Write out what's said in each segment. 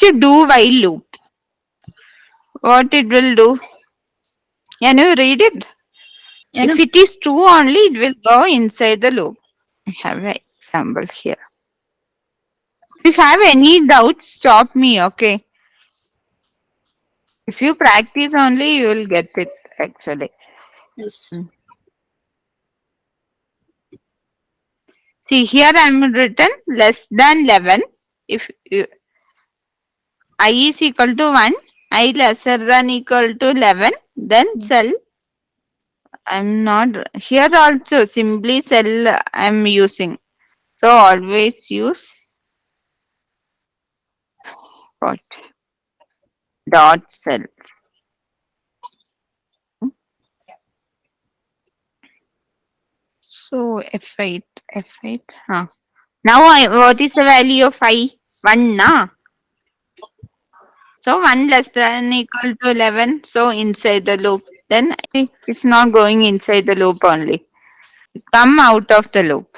a do while loop. What it will do? Can you read it? You If know, it is true only, it will go inside the loop. I have an example here. If you have any doubts, stop me, okay? If you practice only, you will get it actually. yes. Mm. See, here I am written less than 11. If I is equal to 1, I lesser than equal to 11, then cell. I'm not here also simply cell I'm using. So always use what dot cell. So F8, F8. Huh. Now what is the value of I? 1 na? So 1 less than equal to 11. So inside the loop. Then it's not going inside the loop only. Come out of the loop.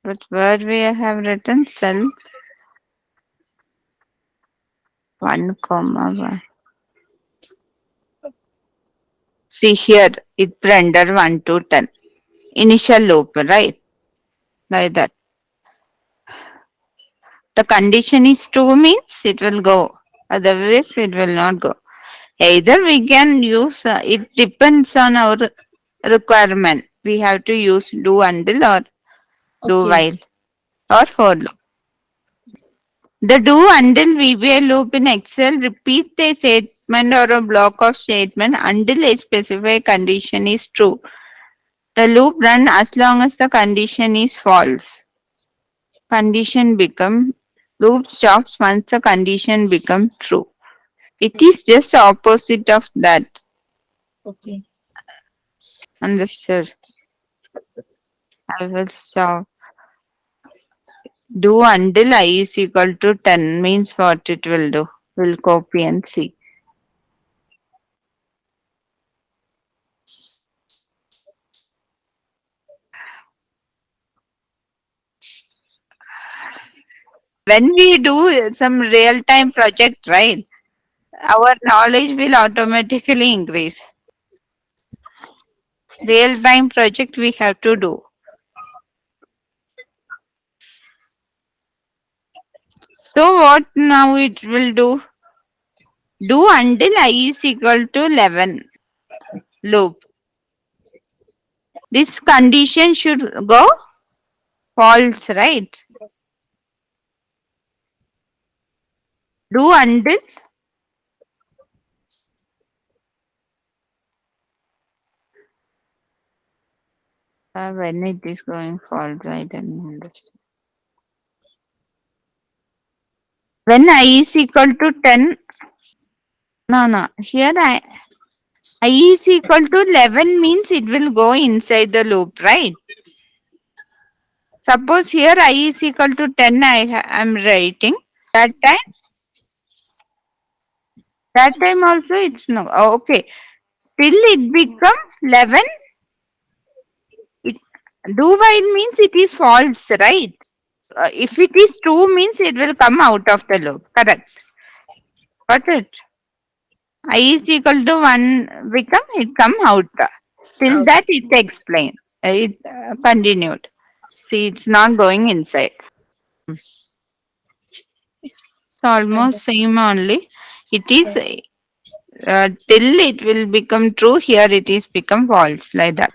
But where we have written cell 1 comma 1. See here it render 1 to 10. Initial loop, right? Like that. The condition is true means it will go. Otherwise it will not go. Either we can use, it depends on our requirement. We have to use do until or do Okay. while or for loop. The do until VBA loop in Excel repeat a statement or a block of statement until a specified condition is true. The loop run as long as the condition is false. Condition become loop stops once the condition becomes true. It is just opposite of that. Okay. Understood. I will stop. Do until I is equal to 10 means what it will do. We'll copy and see. When we do some real time project, right, our knowledge will automatically increase. Real time project we have to do. So what now it will do? Do until I is equal to 11 loop. This condition should go false, right? Do until when it is going false, I don't understand. When I is equal to 10, no, no, here I is equal to 11 means it will go inside the loop, right? Suppose here I is equal to 10, am writing. That time, that time also it's no, okay. Till it become 11, it, do while means it is false, right? If it is true means it will come out of the loop, correct? Got it? I is equal to 1 become, it come out. Till that it explained. It continued. See, it's not going inside. It's almost Understood. same only. It is till it will become true. Here it is become false like that.